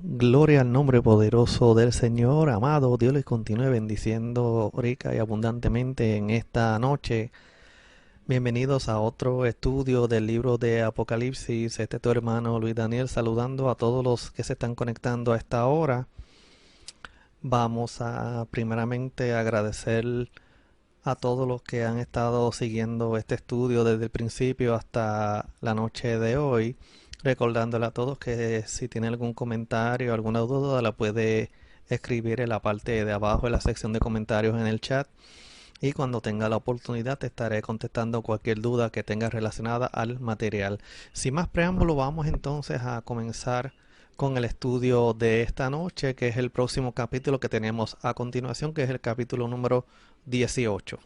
Gloria al nombre poderoso del Señor, amado. Dios les continúe bendiciendo rica y abundantemente en esta noche. Bienvenidos a otro estudio del libro de Apocalipsis. Este es tu hermano Luis Daniel saludando a todos los que se están conectando a esta hora. Vamos a primeramente agradecer a todos los que han estado siguiendo este estudio desde el principio hasta la noche de hoy, recordándole a todos que si tiene algún comentario, alguna duda, la puede escribir en la parte de abajo de la sección de comentarios en el chat y cuando tenga la oportunidad te estaré contestando cualquier duda que tenga relacionada al material. Sin más preámbulo, vamos entonces a comenzar con el estudio de esta noche, que es el próximo capítulo que tenemos a continuación, que es el capítulo número 18.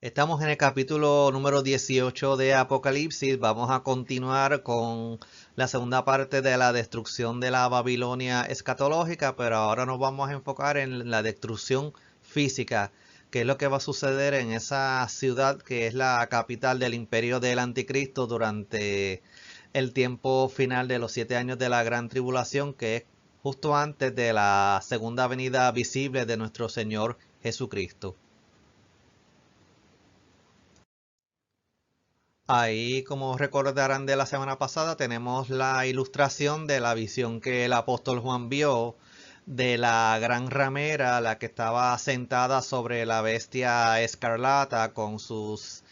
Estamos en el capítulo número 18 de Apocalipsis. Vamos a continuar con la segunda parte de la destrucción de la Babilonia escatológica, pero ahora nos vamos a enfocar en la destrucción física, que es lo que va a suceder en esa ciudad que es la capital del imperio del anticristo durante el tiempo final de los 7 años de la gran tribulación, que es justo antes de la segunda venida visible de nuestro Señor Jesucristo. Ahí, como recordarán de la semana pasada, tenemos la ilustración de la visión que el apóstol Juan vio de la gran ramera, la que estaba sentada sobre la bestia escarlata con sus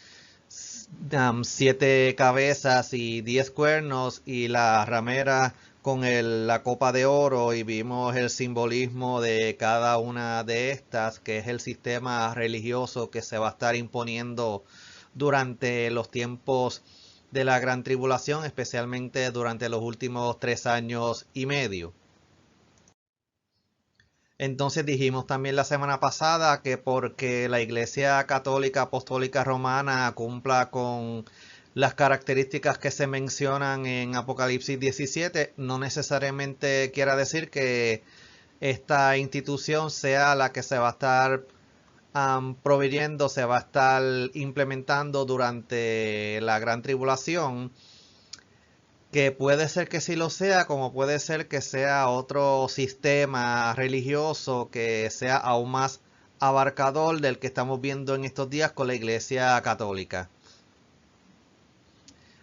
7 cabezas y 10 cuernos, y la ramera con la copa de oro, y vimos el simbolismo de cada una de estas, que es el sistema religioso que se va a estar imponiendo durante los tiempos de la gran tribulación, especialmente durante los últimos 3 años y medio. Entonces dijimos también la semana pasada que porque la Iglesia Católica Apostólica Romana cumpla con las características que se mencionan en Apocalipsis 17, no necesariamente quiera decir que esta institución sea la que se va a estar proveyendo, se va a estar implementando durante la gran tribulación, que puede ser que sí lo sea, como puede ser que sea otro sistema religioso que sea aún más abarcador del que estamos viendo en estos días con la Iglesia Católica.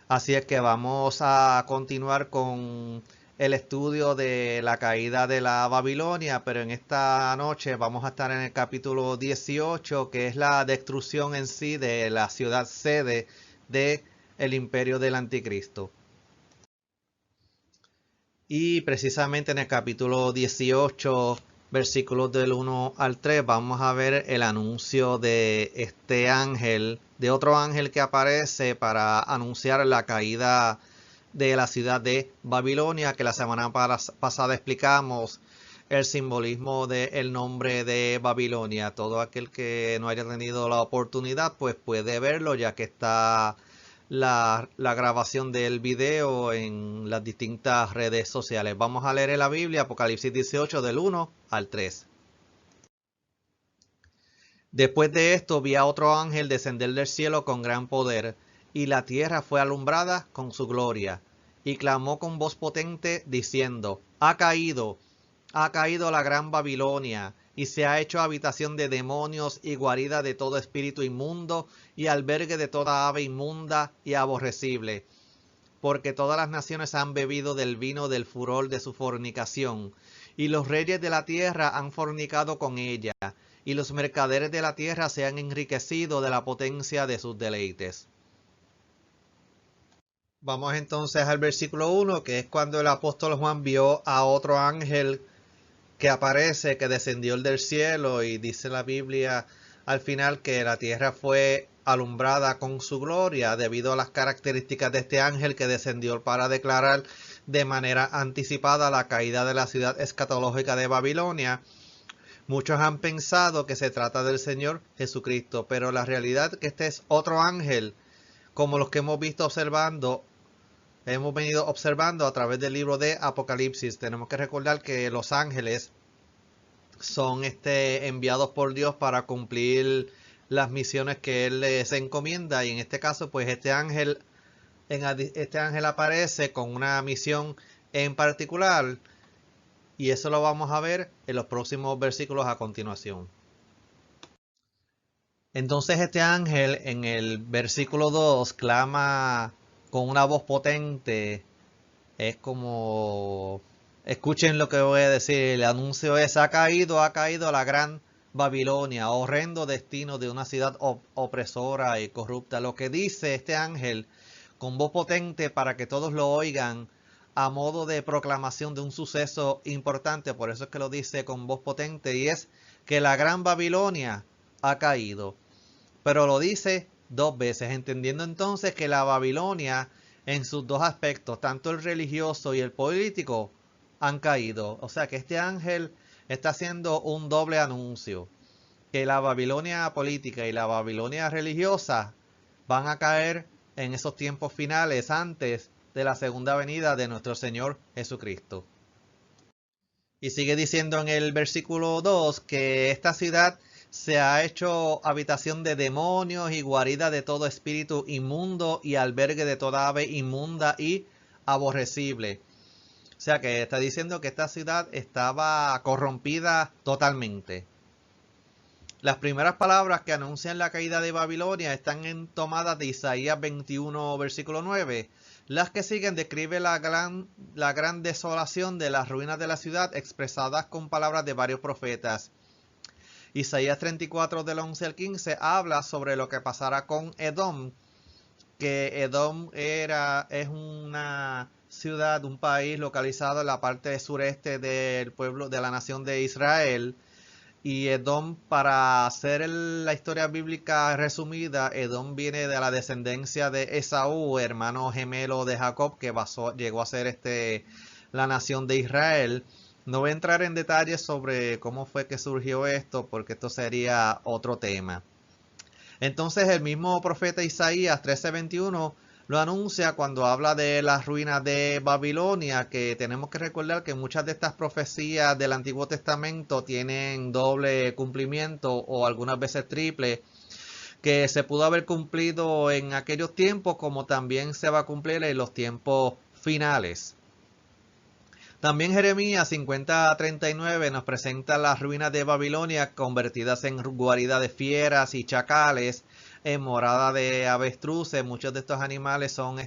Así es que vamos a continuar con el estudio de la caída de la Babilonia, pero en esta noche vamos a estar en el capítulo 18, que es la destrucción en sí de la ciudad sede de el imperio del anticristo. Y precisamente en el capítulo 18, versículos del 1 al 3, vamos a ver el anuncio de este ángel, de otro ángel que aparece para anunciar la caída de la ciudad de Babilonia, que la semana pasada explicamos el simbolismo del nombre de Babilonia. Todo aquel que no haya tenido la oportunidad, pues puede verlo, ya que está la grabación del video en las distintas redes sociales. Vamos a leer en la Biblia Apocalipsis 18 del 1 al 3. Después de esto vi a otro ángel descender del cielo con gran poder, y la tierra fue alumbrada con su gloria, y clamó con voz potente diciendo: ha caído la gran Babilonia, y se ha hecho habitación de demonios y guarida de todo espíritu inmundo y albergue de toda ave inmunda y aborrecible, porque todas las naciones han bebido del vino del furor de su fornicación, y los reyes de la tierra han fornicado con ella, y los mercaderes de la tierra se han enriquecido de la potencia de sus deleites. Vamos entonces al versículo 1, que es cuando el apóstol Juan vio a otro ángel que aparece, que descendió del cielo, y dice la Biblia al final que la tierra fue alumbrada con su gloria debido a las características de este ángel que descendió para declarar de manera anticipada la caída de la ciudad escatológica de Babilonia. Muchos han pensado que se trata del Señor Jesucristo, pero la realidad es que este es otro ángel, como los que hemos venido observando a través del libro de Apocalipsis. Tenemos que recordar que los ángeles son enviados por Dios para cumplir las misiones que Él les encomienda, y en este caso pues este ángel este ángel aparece con una misión en particular, y eso lo vamos a ver en los próximos versículos a continuación. Entonces este ángel en el versículo 2 clama con una voz potente. Es como, escuchen lo que voy a decir, el anuncio es: ha caído la gran Babilonia, horrendo destino de una ciudad opresora y corrupta. Lo que dice este ángel con voz potente para que todos lo oigan, a modo de proclamación de un suceso importante, por eso es que lo dice con voz potente, y es que la gran Babilonia ha caído. Pero lo dice dos veces, entendiendo entonces que la Babilonia en sus dos aspectos, tanto el religioso y el político, han caído. O sea que este ángel está haciendo un doble anuncio, que la Babilonia política y la Babilonia religiosa van a caer en esos tiempos finales antes de la segunda venida de nuestro Señor Jesucristo. Y sigue diciendo en el versículo 2 que esta ciudad se ha hecho habitación de demonios y guarida de todo espíritu inmundo y albergue de toda ave inmunda y aborrecible. O sea que está diciendo que esta ciudad estaba corrompida totalmente. Las primeras palabras que anuncian la caída de Babilonia están tomadas de Isaías 21, versículo 9. Las que siguen describen la gran desolación de las ruinas de la ciudad, expresadas con palabras de varios profetas. Isaías 34, del 11 al 15, habla sobre lo que pasará con Edom, que Edom es una ciudad, un país localizado en la parte sureste del pueblo de la nación de Israel. Y Edom, para hacer la historia bíblica resumida, Edom viene de la descendencia de Esaú, hermano gemelo de Jacob, que llegó a ser la nación de Israel. No voy a entrar en detalles sobre cómo fue que surgió esto, porque esto sería otro tema. Entonces el mismo profeta Isaías 13:21 lo anuncia cuando habla de las ruinas de Babilonia, que tenemos que recordar que muchas de estas profecías del Antiguo Testamento tienen doble cumplimiento o algunas veces triple, que se pudo haber cumplido en aquellos tiempos como también se va a cumplir en los tiempos finales. También Jeremías 50:39 nos presenta las ruinas de Babilonia convertidas en guarida de fieras y chacales, en morada de avestruces. Muchos de estos animales son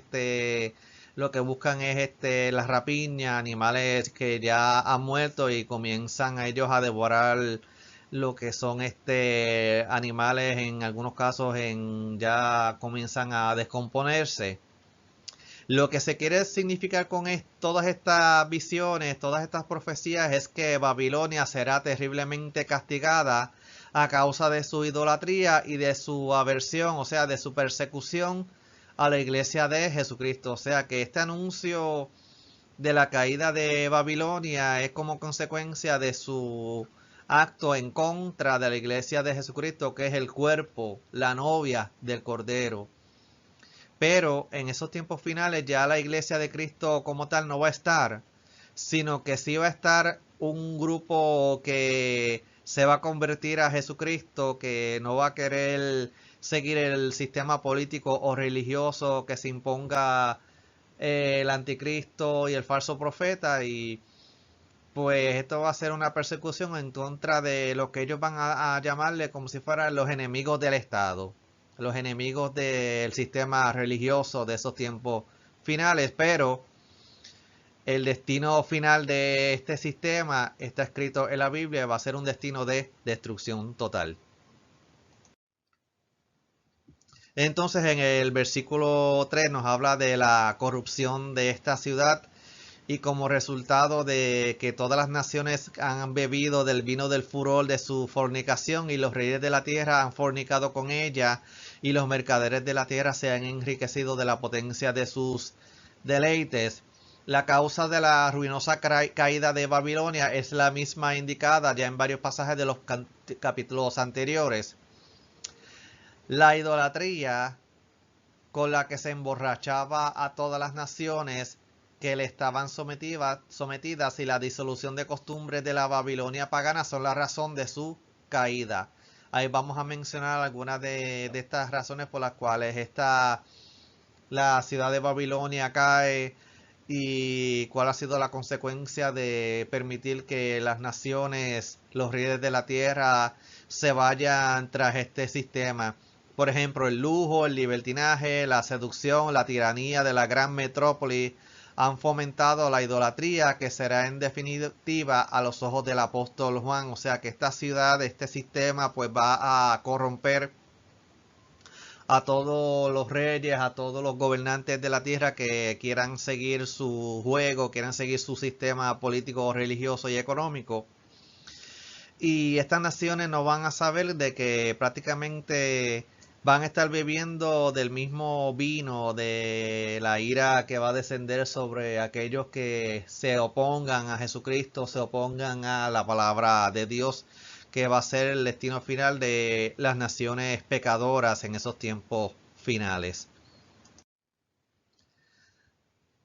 lo que buscan es la rapiña, animales que ya han muerto y comienzan a ellos a devorar lo que son animales, en algunos casos ya comienzan a descomponerse. Lo que se quiere significar con todas estas visiones, todas estas profecías, es que Babilonia será terriblemente castigada a causa de su idolatría y de su aversión, o sea, de su persecución a la iglesia de Jesucristo. O sea, que este anuncio de la caída de Babilonia es como consecuencia de su acto en contra de la iglesia de Jesucristo, que es el cuerpo, la novia del Cordero. Pero en esos tiempos finales ya la iglesia de Cristo como tal no va a estar, sino que sí va a estar un grupo que se va a convertir a Jesucristo, que no va a querer seguir el sistema político o religioso que se imponga el anticristo y el falso profeta, y pues esto va a ser una persecución en contra de lo que ellos van a llamarle como si fueran los enemigos del Estado, los enemigos del sistema religioso de esos tiempos finales. Pero el destino final de este sistema está escrito en la Biblia, va a ser un destino de destrucción total. Entonces en el versículo 3 nos habla de la corrupción de esta ciudad, y como resultado de que todas las naciones han bebido del vino del furor de su fornicación, y los reyes de la tierra han fornicado con ella, y los mercaderes de la tierra se han enriquecido de la potencia de sus deleites. La causa de la ruinosa caída de Babilonia es la misma indicada ya en varios pasajes de los capítulos anteriores. La idolatría con la que se emborrachaba a todas las naciones que le estaban sometidas, y la disolución de costumbres de la Babilonia pagana son la razón de su caída. Ahí vamos a mencionar algunas de estas razones por las cuales esta la ciudad de Babilonia cae y cuál ha sido la consecuencia de permitir que las naciones, los reyes de la tierra, se vayan tras este sistema. Por ejemplo, el lujo, el libertinaje, la seducción, la tiranía de la gran metrópoli han fomentado la idolatría que será en definitiva a los ojos del apóstol Juan. O sea que esta ciudad, este sistema, pues va a corromper a todos los reyes, a todos los gobernantes de la tierra que quieran seguir su juego, quieran seguir su sistema político, religioso y económico. Y estas naciones no van a saber de que prácticamente van a estar bebiendo del mismo vino de la ira que va a descender sobre aquellos que se opongan a Jesucristo, se opongan a la palabra de Dios, que va a ser el destino final de las naciones pecadoras en esos tiempos finales.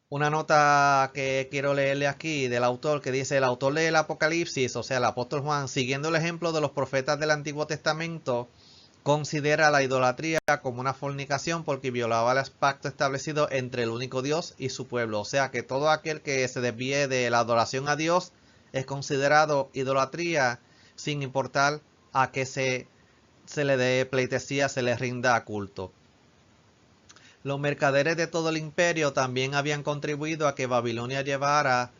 Una nota que quiero leerle aquí del autor que dice: el autor del Apocalipsis, o sea, el apóstol Juan, siguiendo el ejemplo de los profetas del Antiguo Testamento, considera la idolatría como una fornicación porque violaba el pacto establecido entre el único Dios y su pueblo. O sea que todo aquel que se desvíe de la adoración a Dios es considerado idolatría, sin importar a que se le dé pleitesía, se le rinda culto. Los mercaderes de todo el imperio también habían contribuido a que Babilonia llevara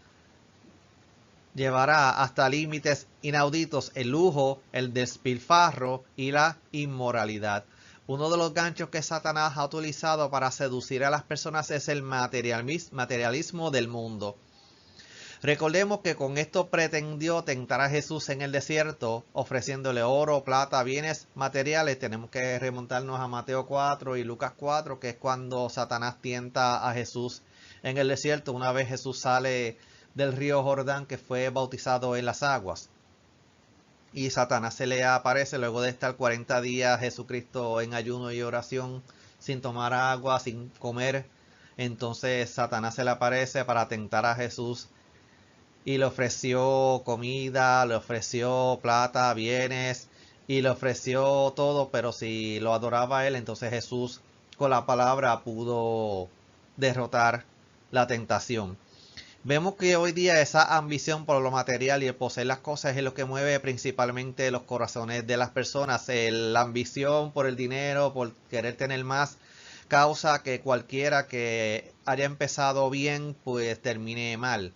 hasta límites inauditos el lujo, el despilfarro y la inmoralidad. Uno de los ganchos que Satanás ha utilizado para seducir a las personas es el materialismo del mundo. Recordemos que con esto pretendió tentar a Jesús en el desierto, ofreciéndole oro, plata, bienes materiales. Tenemos que remontarnos a Mateo 4 y Lucas 4, que es cuando Satanás tienta a Jesús en el desierto, una vez Jesús sale del río Jordán, que fue bautizado en las aguas. Y Satanás se le aparece luego de estar 40 días Jesucristo en ayuno y oración, sin tomar agua, sin comer. Entonces Satanás se le aparece para tentar a Jesús y le ofreció comida, le ofreció plata, bienes, y le ofreció todo, pero si lo adoraba a él, entonces Jesús con la palabra pudo derrotar la tentación. Vemos que hoy día esa ambición por lo material y el poseer las cosas es lo que mueve principalmente los corazones de las personas. La ambición por el dinero, por querer tener más, causa que cualquiera que haya empezado bien, pues termine mal.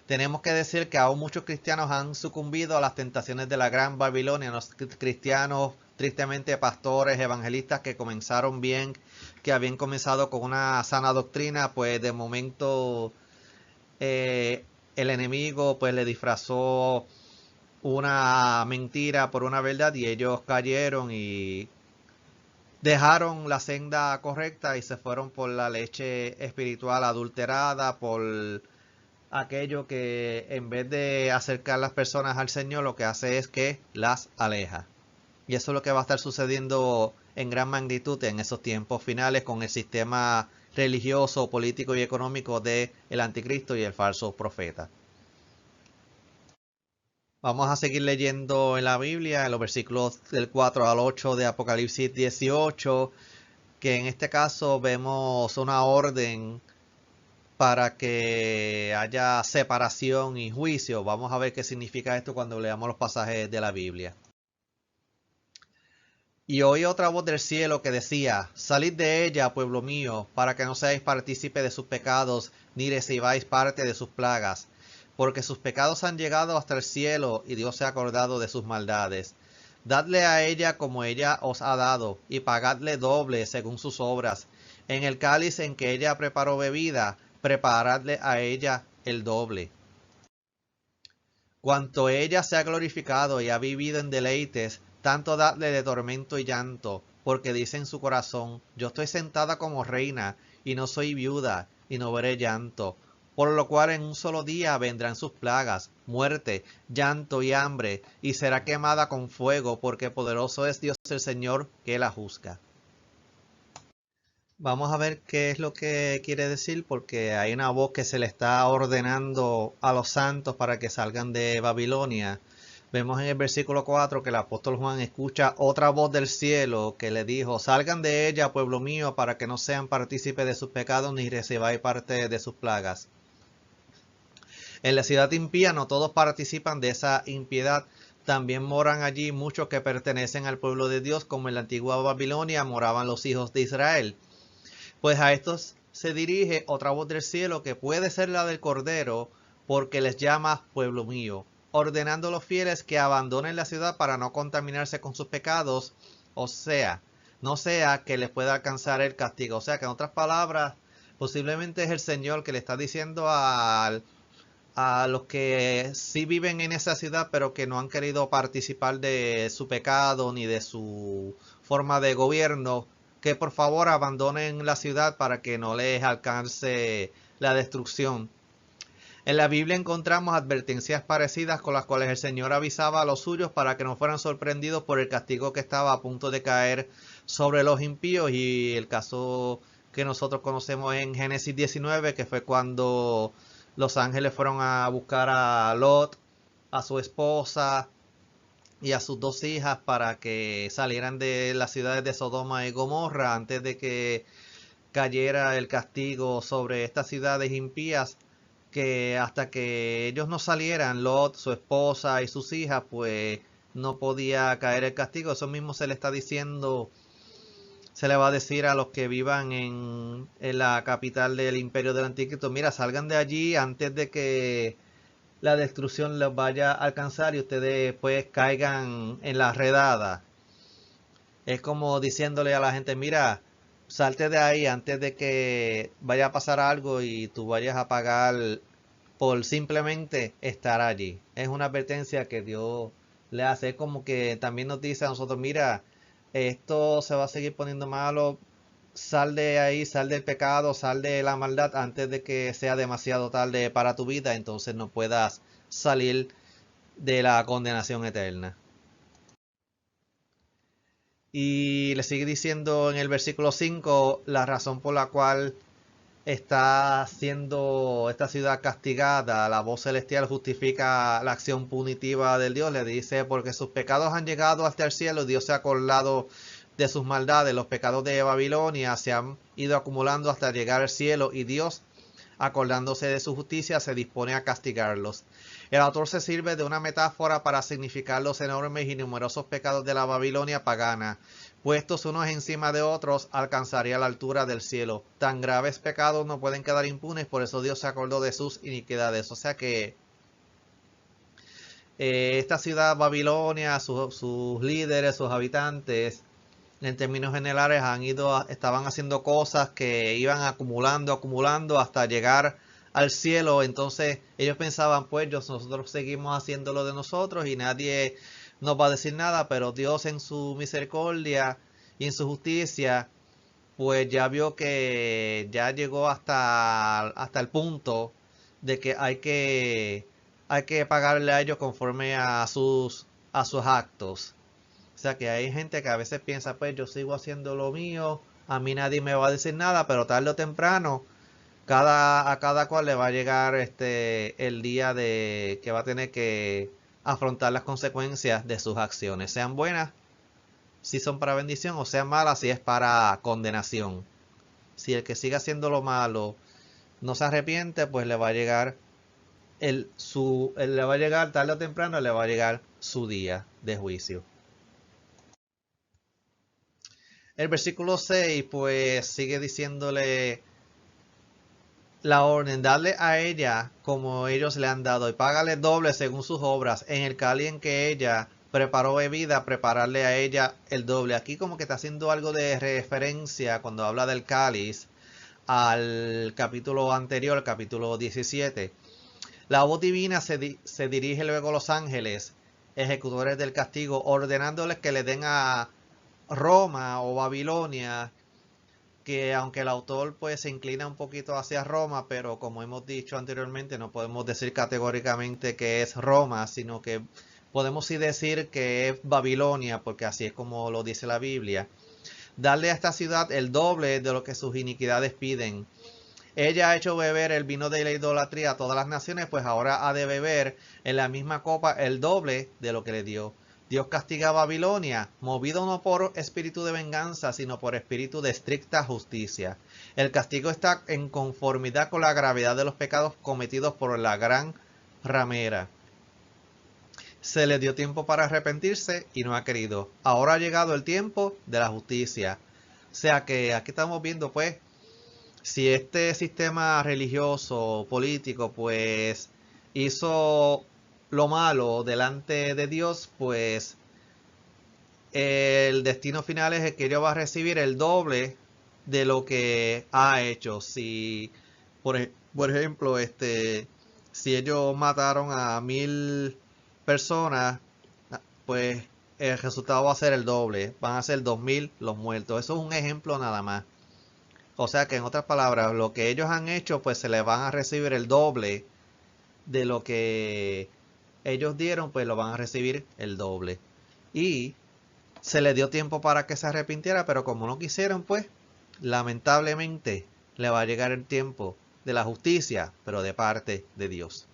Tenemos que decir que aún muchos cristianos han sucumbido a las tentaciones de la gran Babilonia. Los cristianos, tristemente pastores, evangelistas que comenzaron bien, que habían comenzado con una sana doctrina, pues de momento el enemigo pues le disfrazó una mentira por una verdad y ellos cayeron y dejaron la senda correcta y se fueron por la leche espiritual adulterada, por aquello que en vez de acercar las personas al Señor, lo que hace es que las aleja. Y eso es lo que va a estar sucediendo en gran magnitud en esos tiempos finales con el sistema religioso, político y económico de el anticristo y el falso profeta. Vamos a seguir leyendo en la Biblia, en los versículos del 4 al 8 de Apocalipsis 18, que en este caso vemos una orden para que haya separación y juicio. Vamos a ver qué significa esto cuando leamos los pasajes de la Biblia. Y oí otra voz del cielo que decía: salid de ella, pueblo mío, para que no seáis partícipe de sus pecados, ni recibáis parte de sus plagas, porque sus pecados han llegado hasta el cielo, y Dios se ha acordado de sus maldades. Dadle a ella como ella os ha dado, y pagadle doble según sus obras. En el cáliz en que ella preparó bebida, preparadle a ella el doble. Cuanto ella se ha glorificado y ha vivido en deleites, tanto dadle de tormento y llanto, porque dice en su corazón: yo estoy sentada como reina, y no soy viuda, y no veré llanto. Por lo cual en un solo día vendrán sus plagas, muerte, llanto y hambre, y será quemada con fuego, porque poderoso es Dios el Señor que la juzga. Vamos a ver qué es lo que quiere decir, porque hay una voz que se le está ordenando a los santos para que salgan de Babilonia. Vemos en el versículo 4 que el apóstol Juan escucha otra voz del cielo que le dijo: salgan de ella, pueblo mío, para que no sean partícipes de sus pecados ni recibáis parte de sus plagas. En la ciudad impía no todos participan de esa impiedad. También moran allí muchos que pertenecen al pueblo de Dios, como en la antigua Babilonia moraban los hijos de Israel. Pues a estos se dirige otra voz del cielo, que puede ser la del Cordero, porque les llama pueblo mío, ordenando a los fieles que abandonen la ciudad para no contaminarse con sus pecados, o sea, no sea que les pueda alcanzar el castigo. O sea que, en otras palabras, posiblemente es el Señor que le está diciendo a los que sí viven en esa ciudad, pero que no han querido participar de su pecado ni de su forma de gobierno, que por favor abandonen la ciudad para que no les alcance la destrucción. En la Biblia encontramos advertencias parecidas con las cuales el Señor avisaba a los suyos para que no fueran sorprendidos por el castigo que estaba a punto de caer sobre los impíos. Y el caso que nosotros conocemos en Génesis 19, que fue cuando los ángeles fueron a buscar a Lot, a su esposa y a sus dos hijas para que salieran de las ciudades de Sodoma y Gomorra antes de que cayera el castigo sobre estas ciudades impías, que hasta que ellos no salieran, Lot, su esposa y sus hijas, pues no podía caer el castigo. Eso mismo se le está diciendo, se le va a decir a los que vivan en la capital del imperio del anticristo: mira, salgan de allí antes de que la destrucción los vaya a alcanzar y ustedes pues caigan en la redada. Es como diciéndole a la gente: mira, salte de ahí antes de que vaya a pasar algo y tú vayas a pagar por simplemente estar allí. Es una advertencia que Dios le hace. Es como que también nos dice a nosotros: mira, esto se va a seguir poniendo malo, sal de ahí, sal del pecado, sal de la maldad antes de que sea demasiado tarde para tu vida, entonces no puedas salir de la condenación eterna. Y le sigue diciendo en el versículo 5 la razón por la cual está siendo esta ciudad castigada. La voz celestial justifica la acción punitiva del Dios. Le dice: porque sus pecados han llegado hasta el cielo, Dios se ha acordado de sus maldades. Los pecados de Babilonia se han ido acumulando hasta llegar al cielo, y Dios, acordándose de su justicia, se dispone a castigarlos. El autor se sirve de una metáfora para significar los enormes y numerosos pecados de la Babilonia pagana. Puestos unos encima de otros, alcanzaría la altura del cielo. Tan graves pecados no pueden quedar impunes, por eso Dios se acordó de sus iniquidades. O sea que esta ciudad Babilonia, sus líderes, sus habitantes, en términos generales, estaban haciendo cosas que iban acumulando hasta llegar al cielo. Entonces ellos pensaban: pues nosotros seguimos haciendo lo de nosotros y nadie nos va a decir nada. Pero Dios, en su misericordia y en su justicia, pues ya vio que ya llegó hasta el punto de que hay que pagarle a ellos conforme a sus actos. O sea que hay gente que a veces piensa: pues yo sigo haciendo lo mío, a mí nadie me va a decir nada. Pero tarde o temprano, a cada cual le va a llegar el día de que va a tener que afrontar las consecuencias de sus acciones, sean buenas si son para bendición, o sean malas si es para condenación. Si el que siga haciendo lo malo no se arrepiente, pues le va a llegar le va a llegar tarde o temprano, le va a llegar su día de juicio. El versículo 6 pues sigue diciéndole la orden: darle a ella como ellos le han dado, y págale doble según sus obras. En el cáliz en que ella preparó bebida, prepararle a ella el doble. Aquí como que está haciendo algo de referencia, cuando habla del cáliz, al capítulo anterior, el capítulo 17. La voz divina se dirige luego a los ángeles, ejecutores del castigo, ordenándoles que le den a Roma o Babilonia, que aunque el autor pues se inclina un poquito hacia Roma, pero como hemos dicho anteriormente, no podemos decir categóricamente que es Roma, sino que podemos sí decir que es Babilonia, porque así es como lo dice la Biblia. Darle a esta ciudad el doble de lo que sus iniquidades piden. ella ha hecho beber el vino de la idolatría a todas las naciones, pues ahora ha de beber en la misma copa el doble de lo que le dio. Dios castiga a Babilonia, movido no por espíritu de venganza, sino por espíritu de estricta justicia. El castigo está en conformidad con la gravedad de los pecados cometidos por la gran ramera. Se le dio tiempo para arrepentirse y no ha querido. Ahora ha llegado el tiempo de la justicia. O sea que aquí estamos viendo, pues, si este sistema religioso, político, pues, hizo lo malo delante de Dios, pues, el destino final es que ellos va a recibir el doble de lo que ha hecho. Si, por ejemplo, si ellos mataron a 1000 personas, pues el resultado va a ser el doble. Van a ser 2000 los muertos. Eso es un ejemplo nada más. O sea que en otras palabras, lo que ellos han hecho, pues se les van a recibir el doble de lo que ellos dieron, pues lo van a recibir el doble. Y se le dio tiempo para que se arrepintiera, pero como no quisieron, pues lamentablemente le va a llegar el tiempo de la justicia, pero de parte de Dios.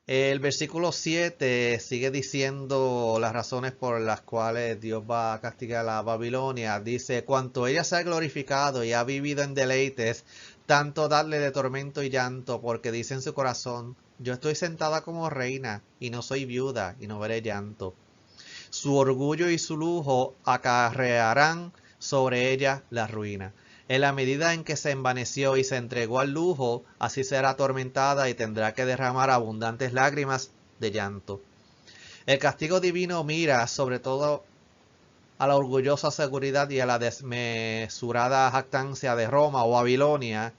El versículo 7 sigue diciendo las razones por las cuales Dios va a castigar a Babilonia. Dice, cuanto ella se ha glorificado y ha vivido en deleites, tanto darle de tormento y llanto, porque dice en su corazón, yo estoy sentada como reina y no soy viuda y no veré llanto. Su orgullo y su lujo acarrearán sobre ella la ruina. En la medida en que se envaneció y se entregó al lujo, así será atormentada y tendrá que derramar abundantes lágrimas de llanto. El castigo divino mira sobre todo a la orgullosa seguridad y a la desmesurada jactancia de Roma o Babilonia,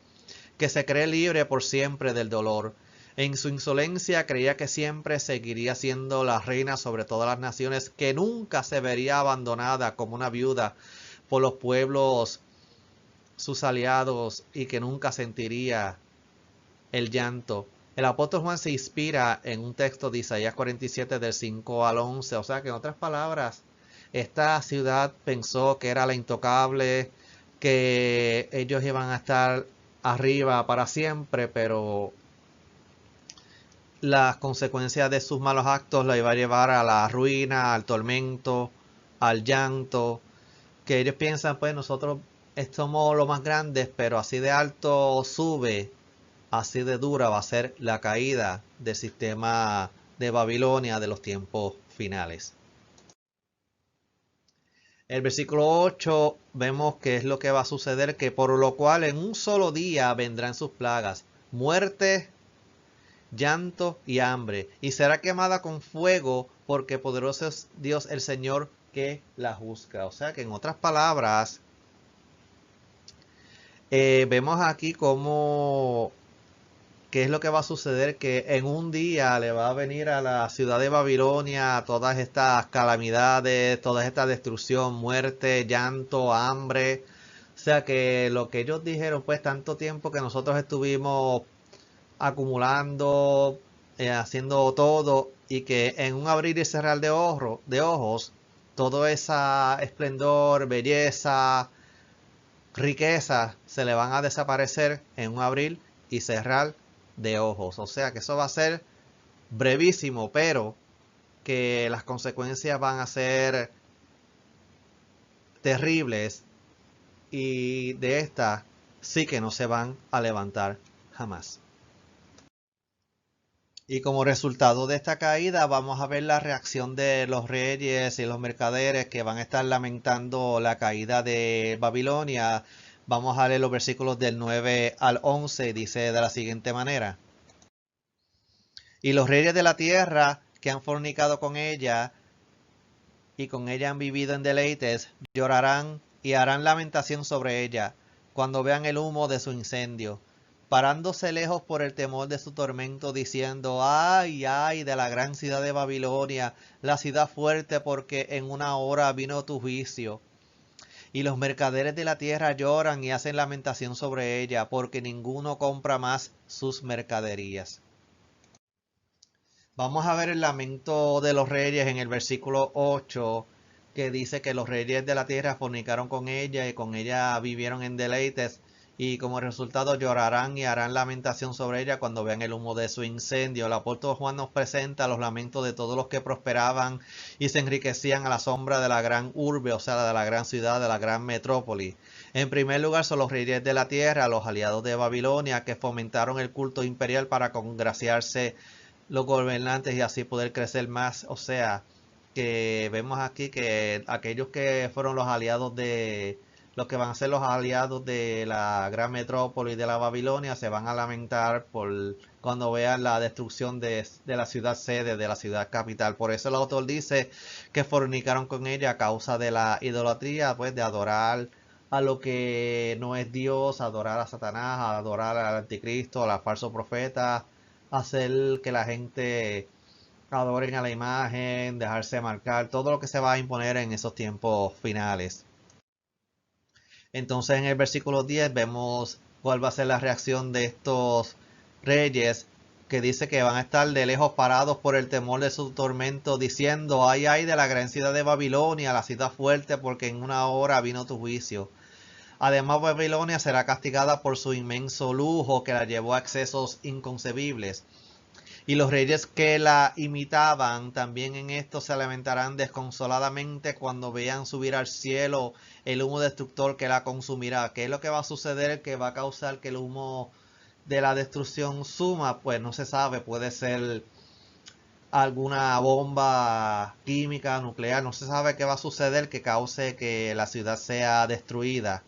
que se cree libre por siempre del dolor. En su insolencia creía que siempre seguiría siendo la reina sobre todas las naciones, que nunca se vería abandonada como una viuda por los pueblos sus aliados y que nunca sentiría el llanto. El apóstol Juan se inspira en un texto de Isaías 47 del 5 al 11. O sea que en otras palabras, esta ciudad pensó que era la intocable, que ellos iban a estar arriba para siempre, pero las consecuencias de sus malos actos la iba a llevar a la ruina, al tormento, al llanto, que ellos piensan, pues nosotros somos los más grandes, pero así de alto sube, así de dura va a ser la caída del sistema de Babilonia de los tiempos finales. El versículo 8 vemos que es lo que va a suceder, que por lo cual en un solo día vendrán sus plagas, muerte, llanto y hambre, y será quemada con fuego, porque poderoso es Dios el Señor que la juzga. O sea que en otras palabras, vemos aquí cómo qué es lo que va a suceder, que en un día le va a venir a la ciudad de Babilonia todas estas calamidades, toda esta destrucción, muerte, llanto, hambre. O sea que lo que ellos dijeron, pues tanto tiempo que nosotros estuvimos acumulando, haciendo todo, y que en un abrir y cerrar de ojos, todo ese esplendor, belleza, riqueza se le van a desaparecer en un abrir y cerrar de ojos. O sea que eso va a ser brevísimo, pero que las consecuencias van a ser terribles, y de estas sí que no se van a levantar jamás. Y como resultado de esta caída vamos a ver la reacción de los reyes y los mercaderes, que van a estar lamentando la caída de Babilonia. Vamos a leer los versículos del 9 al 11. Dice de la siguiente manera: y los reyes de la tierra que han fornicado con ella y con ella han vivido en deleites, llorarán y harán lamentación sobre ella cuando vean el humo de su incendio, parándose lejos por el temor de su tormento, diciendo, ay, ay, de la gran ciudad de Babilonia, la ciudad fuerte, porque en una hora vino tu juicio. Y los mercaderes de la tierra lloran y hacen lamentación sobre ella, porque ninguno compra más sus mercaderías. Vamos a ver el lamento de los reyes en el versículo 8, que dice que los reyes de la tierra fornicaron con ella y con ella vivieron en deleites y como resultado llorarán y harán lamentación sobre ella cuando vean el humo de su incendio. El apóstol Juan nos presenta los lamentos de todos los que prosperaban y se enriquecían a la sombra de la gran urbe, o sea, de la gran ciudad, de la gran metrópoli. En primer lugar son los reyes de la tierra, los aliados de Babilonia, que fomentaron el culto imperial para congraciarse los gobernantes y así poder crecer más. O sea, que vemos aquí que aquellos que fueron los aliados de los que van a ser los aliados de la gran metrópoli de la Babilonia se van a lamentar por cuando vean la destrucción de la ciudad sede, de la ciudad capital. Por eso el autor dice que fornicaron con ella a causa de la idolatría, pues de adorar a lo que no es Dios, adorar a Satanás, adorar al anticristo, a los falsos profetas, hacer que la gente adoren a la imagen, dejarse marcar, todo lo que se va a imponer en esos tiempos finales. Entonces en el versículo 10 vemos cuál va a ser la reacción de estos reyes que dice que van a estar de lejos parados por el temor de su tormento, diciendo, ay de la gran ciudad de Babilonia, la ciudad fuerte, porque en una hora vino tu juicio. Además, Babilonia será castigada por su inmenso lujo que la llevó a excesos inconcebibles. Y los reyes que la imitaban también en esto se lamentarán desconsoladamente cuando vean subir al cielo el humo destructor que la consumirá. ¿Qué es lo que va a suceder que va a causar que el humo de la destrucción suma? Pues no se sabe, puede ser alguna bomba química, nuclear, no se sabe qué va a suceder que cause que la ciudad sea destruida.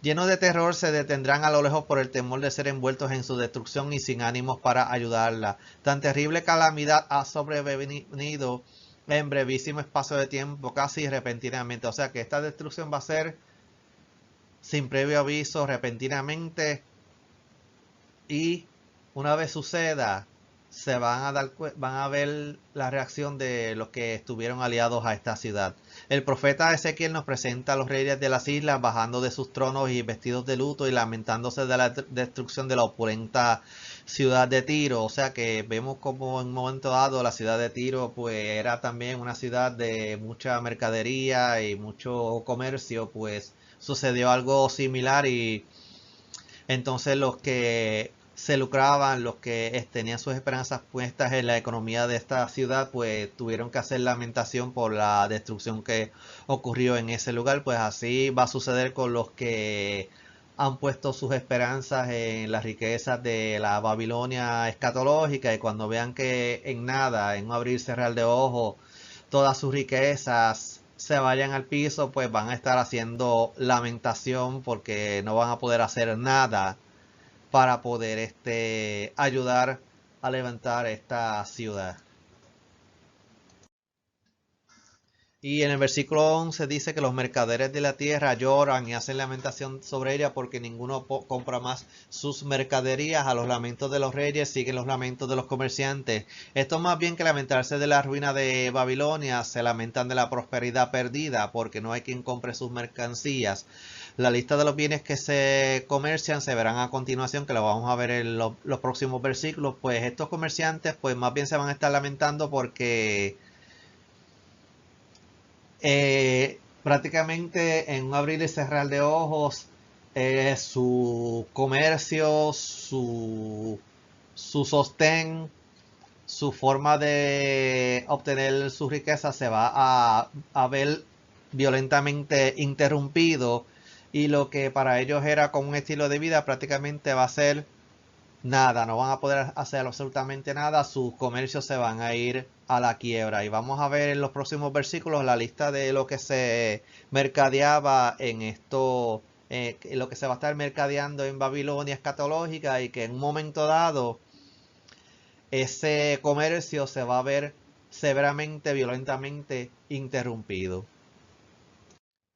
Llenos de terror se detendrán a lo lejos por el temor de ser envueltos en su destrucción y sin ánimos para ayudarla. Tan terrible calamidad ha sobrevenido en brevísimo espacio de tiempo, casi repentinamente. O sea que esta destrucción va a ser sin previo aviso, repentinamente, y una vez suceda, se van a ver la reacción de los que estuvieron aliados a esta ciudad. El profeta Ezequiel nos presenta a los reyes de las islas bajando de sus tronos y vestidos de luto y lamentándose de la destrucción de la opulenta ciudad de Tiro. O sea que vemos como en un momento dado la ciudad de Tiro pues era también una ciudad de mucha mercadería y mucho comercio, pues sucedió algo similar y entonces los que se lucraban, los que tenían sus esperanzas puestas en la economía de esta ciudad, pues tuvieron que hacer lamentación por la destrucción que ocurrió en ese lugar. Pues así va a suceder con los que han puesto sus esperanzas en las riquezas de la Babilonia escatológica y cuando vean que en nada, en un abrir y cerrar de ojos, todas sus riquezas se vayan al piso, pues van a estar haciendo lamentación porque no van a poder hacer nada para poder ayudar a levantar esta ciudad. Y en el versículo 11 dice que los mercaderes de la tierra lloran y hacen lamentación sobre ella porque ninguno compra más sus mercaderías. A los lamentos de los reyes siguen los lamentos de los comerciantes. Esto más bien que lamentarse de la ruina de Babilonia, se lamentan de la prosperidad perdida porque no hay quien compre sus mercancías. La lista de los bienes que se comercian se verán a continuación, que lo vamos a ver en los próximos versículos. Pues estos comerciantes pues más bien se van a estar lamentando porque prácticamente en un abrir y cerrar de ojos, su comercio, su sostén, su forma de obtener su riqueza se va a ver violentamente interrumpido y lo que para ellos era como un estilo de vida prácticamente va a ser nada, no van a poder hacer absolutamente nada, sus comercios se van a ir a la quiebra. Y vamos a ver en los próximos versículos la lista de lo que se mercadeaba en esto, lo que se va a estar mercadeando en Babilonia escatológica y que en un momento dado ese comercio se va a ver severamente, violentamente interrumpido.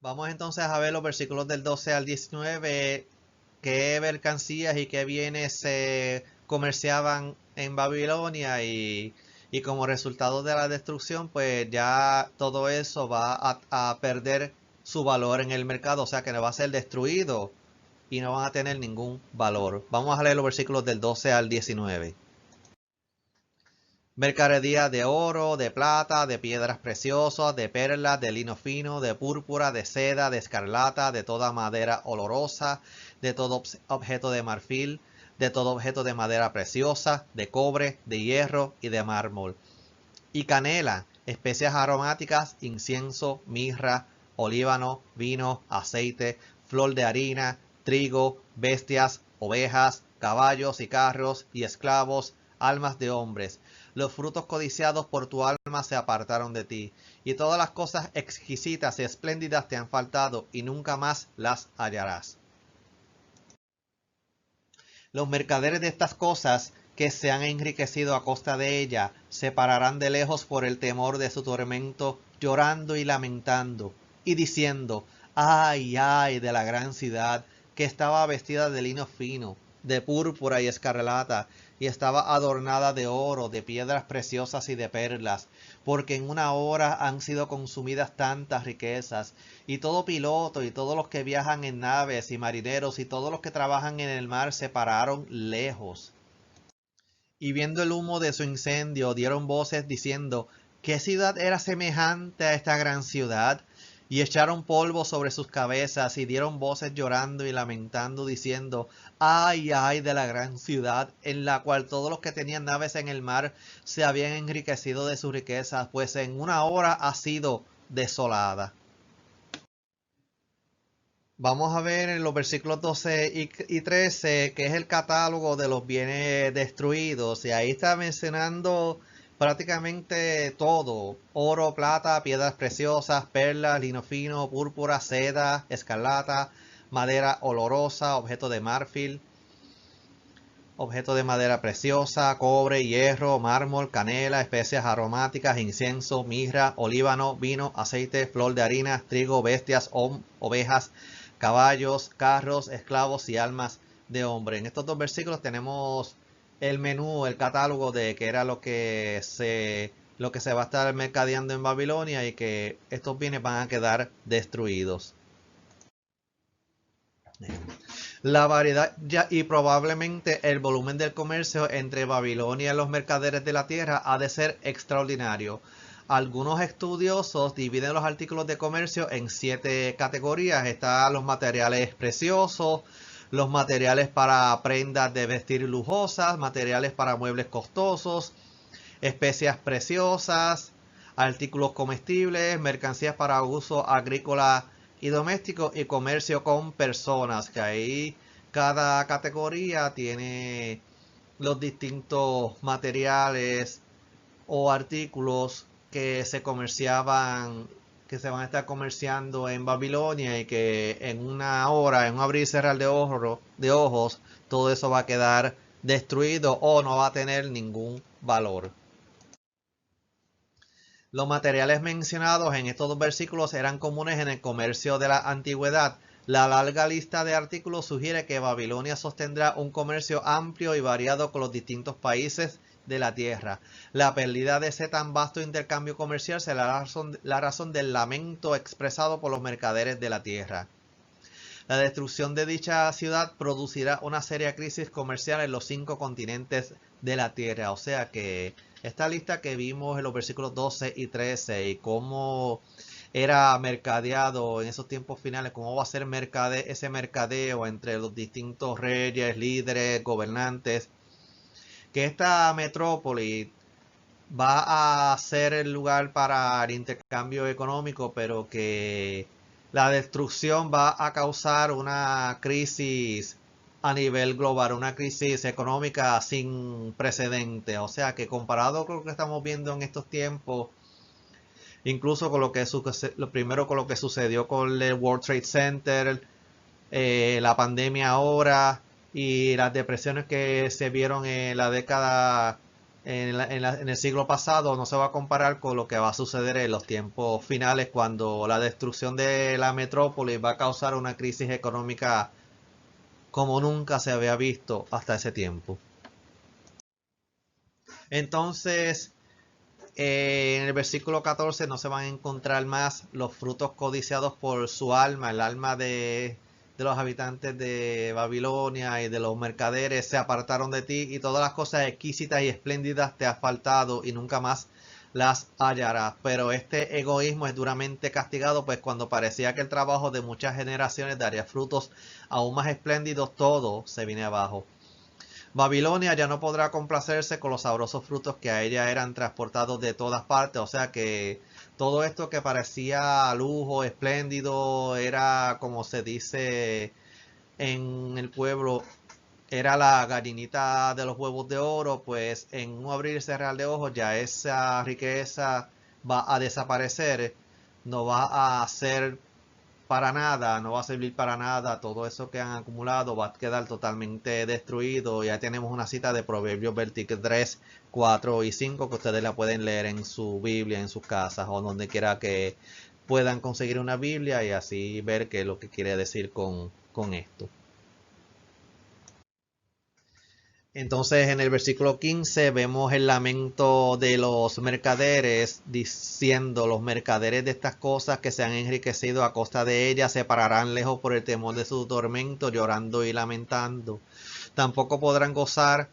Vamos entonces a ver los versículos del 12 al 19. Qué mercancías y qué bienes se comerciaban en Babilonia y como resultado de la destrucción, pues ya todo eso va a perder su valor en el mercado, o sea que no va a ser destruido y no van a tener ningún valor. Vamos a leer los versículos del 12 al 19. mercadería de oro, de plata, de piedras preciosas, de perlas, de lino fino, de púrpura, de seda, de escarlata, de toda madera olorosa, de todo objeto de marfil, de todo objeto de madera preciosa, de cobre, de hierro y de mármol. Y canela, especias aromáticas, incienso, mirra, olíbano, vino, aceite, flor de harina, trigo, bestias, ovejas, caballos y carros y esclavos, almas de hombres. Los frutos codiciados por tu alma se apartaron de ti, y todas las cosas exquisitas y espléndidas te han faltado, y nunca más las hallarás. Los mercaderes de estas cosas que se han enriquecido a costa de ella se pararán de lejos por el temor de su tormento, llorando y lamentando, y diciendo: ay, ay de la gran ciudad, que estaba vestida de lino fino, de púrpura y escarlata, y estaba adornada de oro, de piedras preciosas y de perlas, porque en una hora han sido consumidas tantas riquezas. Y todo piloto y todos los que viajan en naves y marineros y todos los que trabajan en el mar se pararon lejos. Y viendo el humo de su incendio, dieron voces diciendo: ¿qué ciudad era semejante a esta gran ciudad? Y echaron polvo sobre sus cabezas y dieron voces llorando y lamentando, diciendo: ay, ay de la gran ciudad, en la cual todos los que tenían naves en el mar se habían enriquecido de sus riquezas, pues en una hora ha sido desolada. Vamos a ver en los versículos 12 y 13, que es el catálogo de los bienes destruidos. Y ahí está mencionando prácticamente todo: oro, plata, piedras preciosas, perlas, lino fino, púrpura, seda, escarlata, madera olorosa, objeto de marfil, objeto de madera preciosa, cobre, hierro, mármol, canela, especias aromáticas, incienso, mirra, olíbano, vino, aceite, flor de harina, trigo, bestias, ovejas, caballos, carros, esclavos y almas de hombre. En estos dos versículos tenemos el menú, el catálogo de qué era lo que se va a estar mercadeando en Babilonia, y que estos bienes van a quedar destruidos. La variedad y probablemente el volumen del comercio entre Babilonia y los mercaderes de la tierra ha de ser extraordinario. Algunos estudiosos dividen los artículos de comercio en 7 categorías. Están los materiales preciosos, los materiales para prendas de vestir lujosas, materiales para muebles costosos, especias preciosas, artículos comestibles, mercancías para uso agrícola y doméstico, y comercio con personas, que ahí cada categoría tiene los distintos materiales o artículos que se comerciaban, que se van a estar comerciando en Babilonia, y que en una hora, en un abrir y cerrar de ojos, todo eso va a quedar destruido o no va a tener ningún valor. Los materiales mencionados en estos dos versículos eran comunes en el comercio de la antigüedad. La larga lista de artículos sugiere que Babilonia sostendrá un comercio amplio y variado con los distintos países de la tierra. La pérdida de ese tan vasto intercambio comercial será la razón del lamento expresado por los mercaderes de la tierra. La destrucción de dicha ciudad producirá una seria crisis comercial en los 5 continentes de la tierra. O sea que esta lista que vimos en los versículos 12 y 13, y cómo era mercadeado en esos tiempos finales, cómo va a ser ese mercadeo entre los distintos reyes, líderes, gobernantes, que esta metrópoli va a ser el lugar para el intercambio económico, pero que la destrucción va a causar una crisis a nivel global, una crisis económica sin precedentes. O sea que comparado con lo que estamos viendo en estos tiempos, incluso con lo primero con lo que sucedió con el World Trade Center, la pandemia ahora y las depresiones que se vieron en la década, en el siglo pasado, no se va a comparar con lo que va a suceder en los tiempos finales, cuando la destrucción de la metrópoli va a causar una crisis económica como nunca se había visto hasta ese tiempo. Entonces, en el versículo 14 no se van a encontrar más los frutos codiciados por su alma, el alma de de los habitantes de Babilonia y de los mercaderes se apartaron de ti, y todas las cosas exquisitas y espléndidas te has faltado y nunca más las hallarás. Pero este egoísmo es duramente castigado, pues cuando parecía que el trabajo de muchas generaciones daría frutos aún más espléndidos, todo se viene abajo. Babilonia ya no podrá complacerse con los sabrosos frutos que a ella eran transportados de todas partes. O sea que todo esto que parecía lujo, espléndido, era, como se dice en el pueblo, era la gallinita de los huevos de oro. Pues en un abrir y cerrar de ojos ya esa riqueza va a desaparecer, no va a ser para nada, no va a servir para nada. Todo eso que han acumulado va a quedar totalmente destruido. Ya tenemos una cita de Proverbios 23, 4 y 5 que ustedes la pueden leer en su Biblia, en sus casas o donde quiera que puedan conseguir una Biblia, y así ver qué es lo que quiere decir con esto. Entonces en el versículo 15 vemos el lamento de los mercaderes, diciendo: los mercaderes de estas cosas que se han enriquecido a costa de ellas se pararán lejos por el temor de su tormento, llorando y lamentando. Tampoco podrán gozar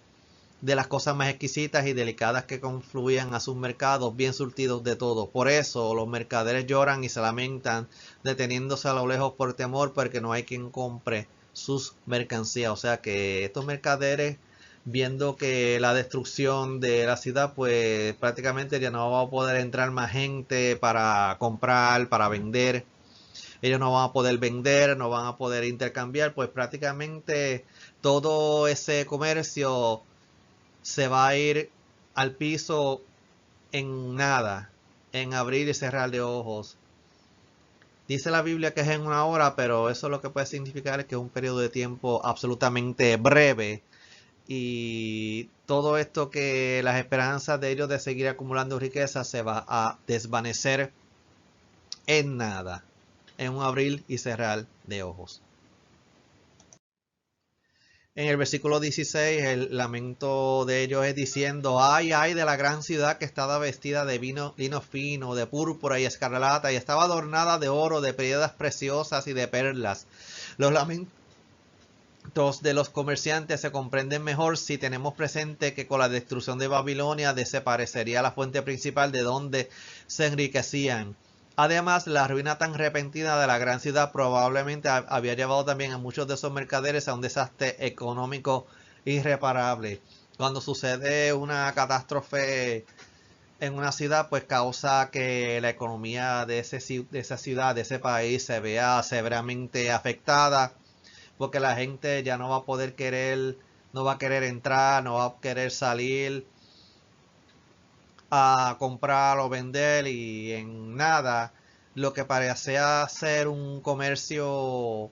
de las cosas más exquisitas y delicadas que confluían a sus mercados, bien surtidos de todo. Por eso los mercaderes lloran y se lamentan, deteniéndose a lo lejos por temor, porque no hay quien compre sus mercancías. O sea que estos mercaderes, viendo que la destrucción de la ciudad, pues prácticamente ya no va a poder entrar más gente para comprar, para vender. Ellos no van a poder vender, no van a poder intercambiar, pues prácticamente todo ese comercio se va a ir al piso en nada, en abrir y cerrar de ojos. Dice la Biblia que es en una hora, pero eso lo que puede significar es que es un periodo de tiempo absolutamente breve. Y todo esto, que las esperanzas de ellos de seguir acumulando riqueza, se va a desvanecer en nada, en un abrir y cerrar de ojos. En el versículo 16, el lamento de ellos es diciendo: ay, ay de la gran ciudad, que estaba vestida de lino fino, de púrpura y escarlata, y estaba adornada de oro, de piedras preciosas y de perlas. Los lamentos de los comerciantes se comprenden mejor si tenemos presente que con la destrucción de Babilonia desaparecería la fuente principal de donde se enriquecían. Además, la ruina tan repentina de la gran ciudad probablemente había llevado también a muchos de esos mercaderes a un desastre económico irreparable. Cuando sucede una catástrofe en una ciudad, pues causa que la economía de esa ciudad, de ese país, se vea severamente afectada, porque la gente ya no va a poder querer, no va a querer entrar, no va a querer salir a comprar o vender, y en nada, lo que parecía ser un comercio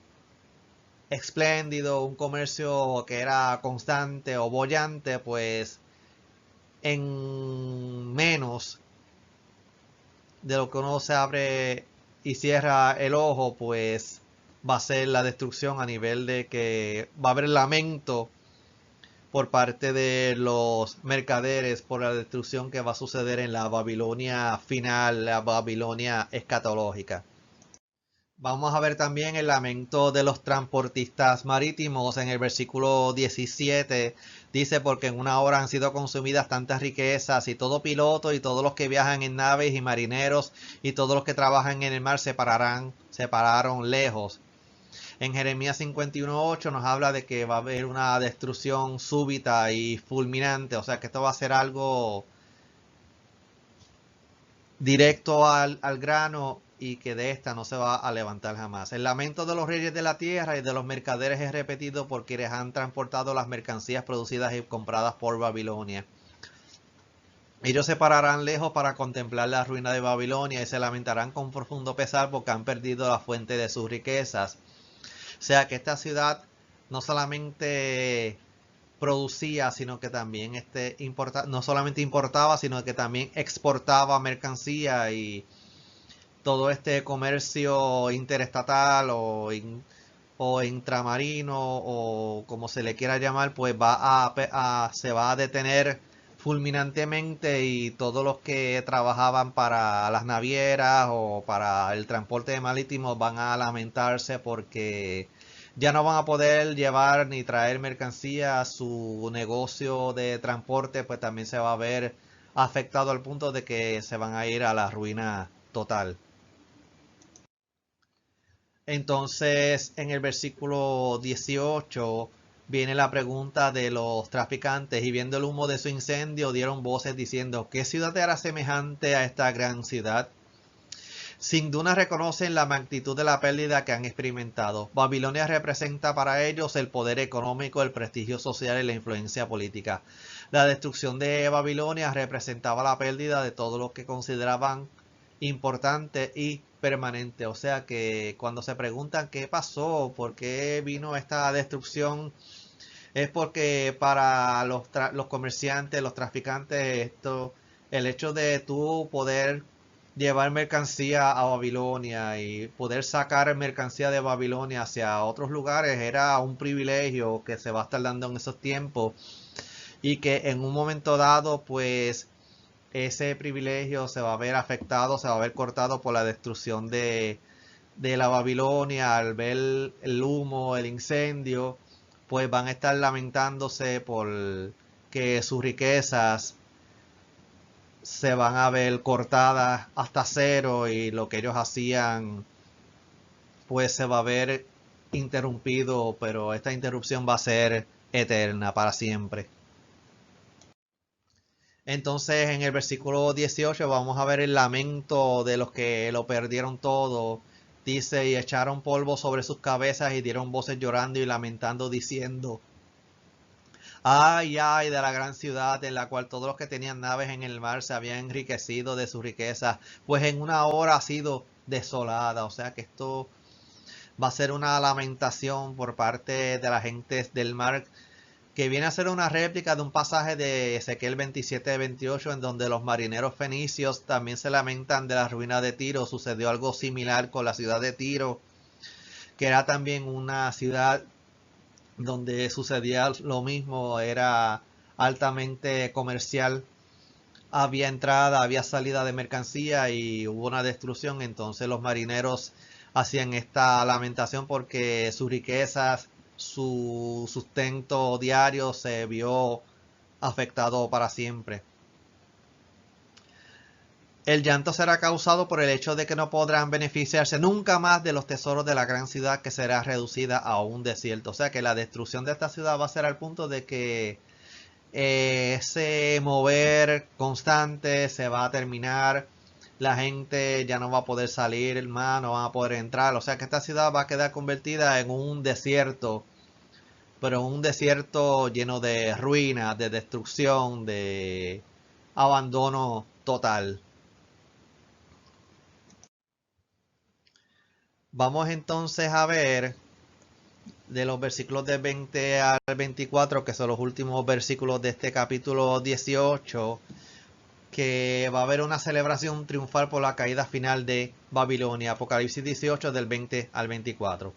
espléndido, un comercio que era constante o bollante, pues en menos de lo que uno se abre y cierra el ojo, pues va a ser la destrucción, a nivel de que va a haber lamento por parte de los mercaderes por la destrucción que va a suceder en la Babilonia final, la Babilonia escatológica. Vamos a ver también el lamento de los transportistas marítimos en el versículo 17. Dice: porque en una hora han sido consumidas tantas riquezas, y todo piloto y todos los que viajan en naves y marineros y todos los que trabajan en el mar se pararon lejos. En Jeremías 51:8 nos habla de que va a haber una destrucción súbita y fulminante. O sea que esto va a ser algo directo al grano, y que de esta no se va a levantar jamás. El lamento de los reyes de la tierra y de los mercaderes es repetido por quienes han transportado las mercancías producidas y compradas por Babilonia. Ellos se pararán lejos para contemplar la ruina de Babilonia y se lamentarán con profundo pesar, porque han perdido la fuente de sus riquezas. O sea que esta ciudad no solamente producía, sino que también no solamente importaba, sino que también exportaba mercancía, y todo este comercio interestatal o intramarino, o como se le quiera llamar, pues se va a detener fulminantemente, y todos los que trabajaban para las navieras o para el transporte marítimo van a lamentarse, porque ya no van a poder llevar ni traer mercancía. Su negocio de transporte pues también se va a ver afectado al punto de que se van a ir a la ruina total. Entonces, en el versículo 18 viene la pregunta de los traficantes, y viendo el humo de su incendio dieron voces diciendo: ¿qué ciudad era semejante a esta gran ciudad? Sin duda reconocen la magnitud de la pérdida que han experimentado. Babilonia representa para ellos el poder económico, el prestigio social y la influencia política. La destrucción de Babilonia representaba la pérdida de todo lo que consideraban importante y permanente. O sea que cuando se preguntan qué pasó, por qué vino esta destrucción, es porque para los comerciantes, los traficantes, el hecho de tú poder llevar mercancía a Babilonia y poder sacar mercancía de Babilonia hacia otros lugares era un privilegio que se va a estar dando en esos tiempos, y que en un momento dado pues ese privilegio se va a ver afectado, se va a ver cortado por la destrucción de la Babilonia. Al ver el humo, el incendio, pues van a estar lamentándose por que sus riquezas se van a ver cortadas hasta cero, y lo que ellos hacían pues se va a ver interrumpido, pero esta interrupción va a ser eterna para siempre. Entonces en el versículo 18 vamos a ver el lamento de los que lo perdieron todo. Dice: y echaron polvo sobre sus cabezas y dieron voces llorando y lamentando diciendo: ay, ay de la gran ciudad en la cual todos los que tenían naves en el mar se habían enriquecido de sus riquezas, pues en una hora ha sido desolada. O sea que esto va a ser una lamentación por parte de la gente del mar, que viene a ser una réplica de un pasaje de Ezequiel 27-28, en donde los marineros fenicios también se lamentan de la ruina de Tiro. Sucedió algo similar con la ciudad de Tiro, que era también una ciudad donde sucedía lo mismo, era altamente comercial, había entrada, había salida de mercancía y hubo una destrucción. Entonces los marineros hacían esta lamentación porque sus riquezas, su sustento diario se vio afectado para siempre. El llanto será causado por el hecho de que no podrán beneficiarse nunca más de los tesoros de la gran ciudad, que será reducida a un desierto. O sea que la destrucción de esta ciudad va a ser al punto de que ese mover constante se va a terminar. La gente ya no va a poder salir más, no van a poder entrar. O sea que esta ciudad va a quedar convertida en un desierto, pero un desierto lleno de ruinas, de destrucción, de abandono total. Vamos entonces a ver de los versículos del 20 al 24, que son los últimos versículos de este capítulo 18, que va a haber una celebración triunfal por la caída final de Babilonia. Apocalipsis 18 del 20 al 24.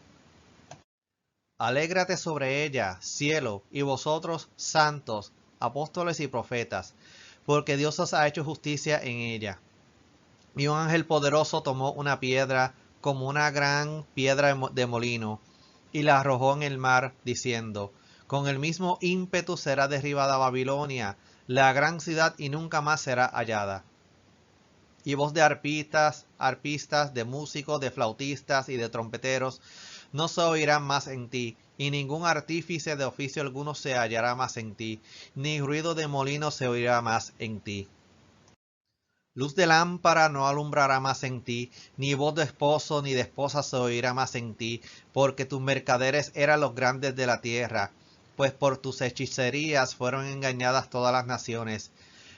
Alégrate sobre ella, cielo, y vosotros, santos, apóstoles y profetas, porque Dios os ha hecho justicia en ella. Y un ángel poderoso tomó una piedra como una gran piedra de molino y la arrojó en el mar, diciendo: con el mismo ímpetu será derribada Babilonia, la gran ciudad, y nunca más será hallada. Y voz de arpistas, de músicos, de flautistas y de trompeteros no se oirán más en ti, y ningún artífice de oficio alguno se hallará más en ti, ni ruido de molino se oirá más en ti. Luz de lámpara no alumbrará más en ti, ni voz de esposo ni de esposa se oirá más en ti, porque tus mercaderes eran los grandes de la tierra, pues por tus hechicerías fueron engañadas todas las naciones,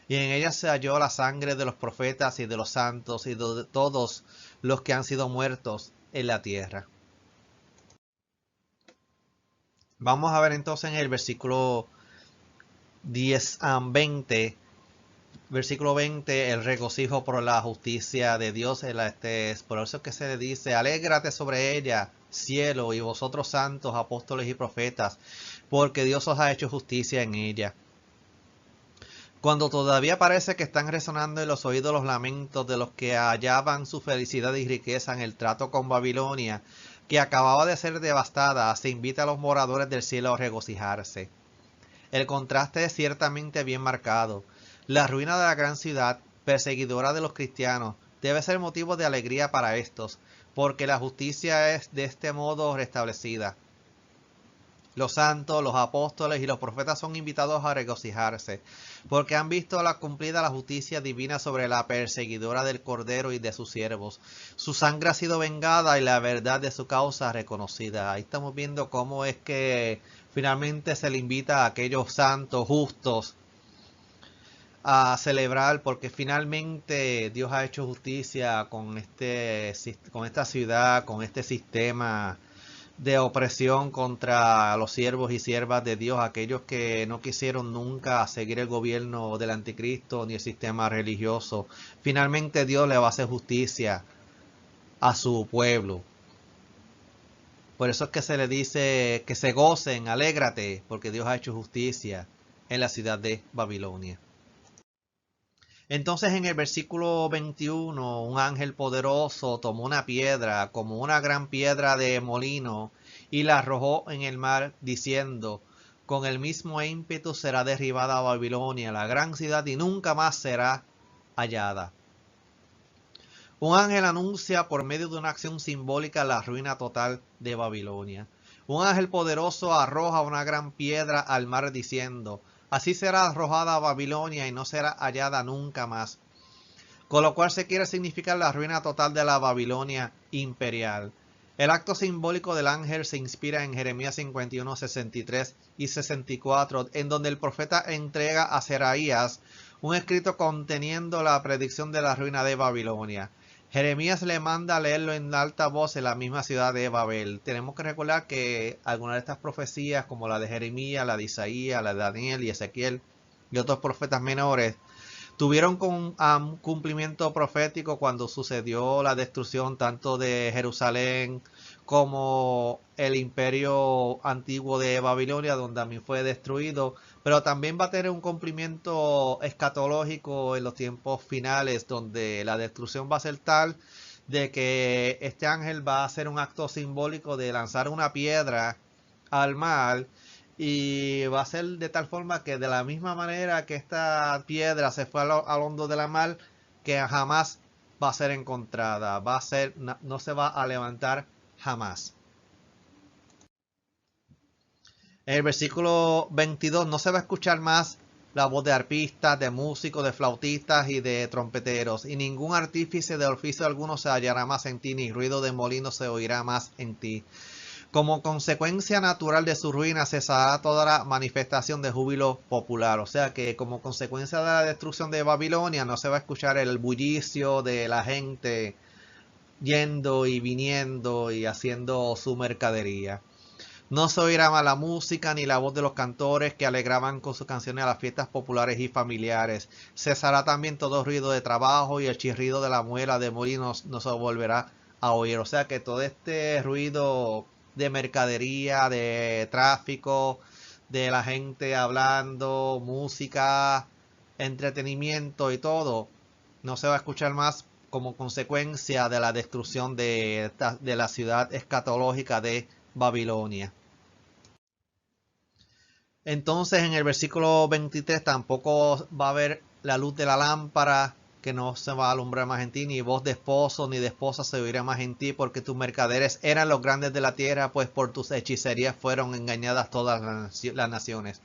y en ellas se halló la sangre de los profetas y de los santos y de todos los que han sido muertos en la tierra. Vamos a ver entonces en el versículo 10 a 20. Versículo 20, el regocijo por la justicia de Dios. Es por eso que se dice: alégrate sobre ella, cielo, y vosotros santos, apóstoles y profetas, porque Dios os ha hecho justicia en ella. Cuando todavía parece que están resonando en los oídos los lamentos de los que hallaban su felicidad y riqueza en el trato con Babilonia, que acababa de ser devastada, se invita a los moradores del cielo a regocijarse. El contraste es ciertamente bien marcado. La ruina de la gran ciudad, perseguidora de los cristianos, debe ser motivo de alegría para estos, porque la justicia es de este modo restablecida. Los santos, los apóstoles y los profetas son invitados a regocijarse, porque han visto cumplida la justicia divina sobre la perseguidora del Cordero y de sus siervos. Su sangre ha sido vengada y la verdad de su causa reconocida. Ahí estamos viendo cómo es que finalmente se le invita a aquellos santos justos a celebrar, porque finalmente Dios ha hecho justicia con esta ciudad, con este sistema de opresión contra los siervos y siervas de Dios, aquellos que no quisieron nunca seguir el gobierno del anticristo ni el sistema religioso. Finalmente Dios le va a hacer justicia a su pueblo. Por eso es que se le dice que se gocen, alégrate, porque Dios ha hecho justicia en la ciudad de Babilonia. Entonces en el versículo 21, un ángel poderoso tomó una piedra, como una gran piedra de molino, y la arrojó en el mar, diciendo, con el mismo ímpetu será derribada Babilonia, la gran ciudad, y nunca más será hallada. Un ángel anuncia por medio de una acción simbólica la ruina total de Babilonia. Un ángel poderoso arroja una gran piedra al mar, diciendo, así será arrojada a Babilonia y no será hallada nunca más. Con lo cual se quiere significar la ruina total de la Babilonia imperial. El acto simbólico del ángel se inspira en Jeremías 51, 63 y 64, en donde el profeta entrega a Seraías un escrito conteniendo la predicción de la ruina de Babilonia. Jeremías le manda a leerlo en alta voz en la misma ciudad de Babel. Tenemos que recordar que algunas de estas profecías, como la de Jeremías, la de Isaías, la de Daniel y Ezequiel y otros profetas menores, tuvieron un cumplimiento profético cuando sucedió la destrucción tanto de Jerusalén como el imperio antiguo de Babilonia, donde también fue destruido, pero también va a tener un cumplimiento escatológico en los tiempos finales, donde la destrucción va a ser tal de que este ángel va a hacer un acto simbólico de lanzar una piedra al mar, y va a ser de tal forma que de la misma manera que esta piedra se fue al hondo de la mar, que jamás va a ser encontrada, no se va a levantar jamás. En el versículo 22 no se va a escuchar más la voz de arpistas, de músicos, de flautistas y de trompeteros, y ningún artífice de oficio alguno se hallará más en ti, ni ruido de molino se oirá más en ti. Como consecuencia natural de su ruina cesará toda la manifestación de júbilo popular. O sea que como consecuencia de la destrucción de Babilonia no se va a escuchar el bullicio de la gente yendo y viniendo y haciendo su mercadería. No se oirá más la música ni la voz de los cantores que alegraban con sus canciones a las fiestas populares y familiares. Cesará también todo ruido de trabajo y el chirrido de la muela de molinos no se volverá a oír. O sea que todo este ruido de mercadería, de tráfico, de la gente hablando, música, entretenimiento y todo, no se va a escuchar más como consecuencia de la destrucción de la ciudad escatológica de Babilonia. Entonces en el versículo 23 tampoco va a haber la luz de la lámpara, que no se va a alumbrar más en ti, ni voz de esposo ni de esposa se oirá más en ti, porque tus mercaderes eran los grandes de la tierra, pues por tus hechicerías fueron engañadas todas las naciones.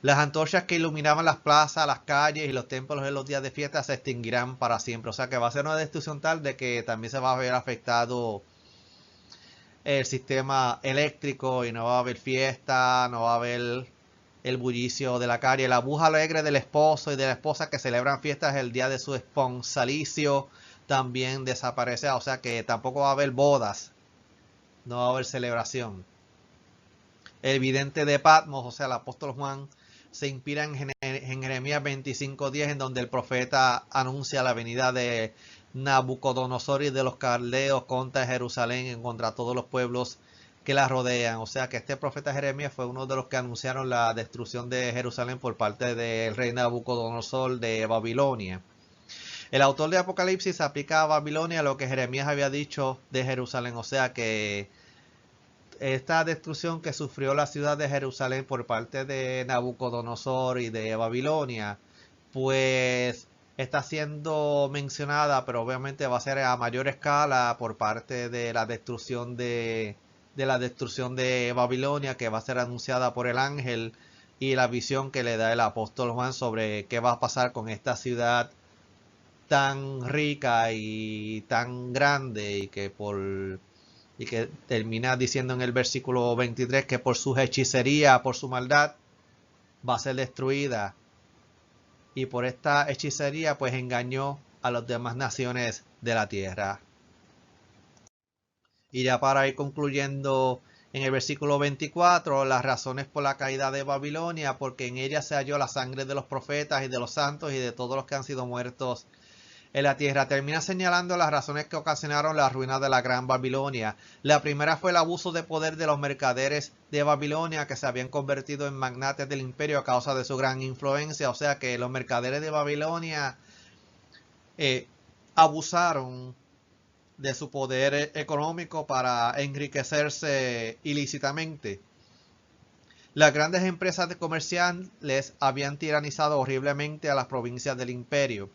Las antorchas que iluminaban las plazas, las calles y los templos en los días de fiesta se extinguirán para siempre. O sea que va a ser una destrucción tal de que también se va a ver afectado el sistema eléctrico y no va a haber fiesta, no va a haber el bullicio de la calle, la buja alegre del esposo y de la esposa que celebran fiestas el día de su esponsalicio también desaparece. O sea que tampoco va a haber bodas, no va a haber celebración. El vidente de Patmos, o sea el apóstol Juan, se inspira en Jeremías 25:10, en donde el profeta anuncia la venida de Nabucodonosor y de los caldeos contra Jerusalén y contra todos los pueblos que la rodean. O sea que este profeta Jeremías fue uno de los que anunciaron la destrucción de Jerusalén por parte del rey Nabucodonosor de Babilonia. El autor de Apocalipsis aplica a Babilonia lo que Jeremías había dicho de Jerusalén. O sea que esta destrucción que sufrió la ciudad de Jerusalén por parte de Nabucodonosor y de Babilonia, pues está siendo mencionada, pero obviamente va a ser a mayor escala por parte de la destrucción de Babilonia, que va a ser anunciada por el ángel, y la visión que le da el apóstol Juan sobre qué va a pasar con esta ciudad tan rica y tan grande, y que termina diciendo en el versículo 23 que por sus hechicerías, por su maldad, va a ser destruida. Y por esta hechicería pues engañó a las demás naciones de la tierra. Y ya para ir concluyendo, en el versículo 24, las razones por la caída de Babilonia, porque en ella se halló la sangre de los profetas y de los santos y de todos los que han sido muertos en la tierra. Termina señalando las razones que ocasionaron la ruina de la Gran Babilonia. La primera fue el abuso de poder de los mercaderes de Babilonia, que se habían convertido en magnates del imperio a causa de su gran influencia. O sea que los mercaderes de Babilonia abusaron de su poder económico para enriquecerse ilícitamente. Las grandes empresas de comerciantes habían tiranizado horriblemente a las provincias del imperio.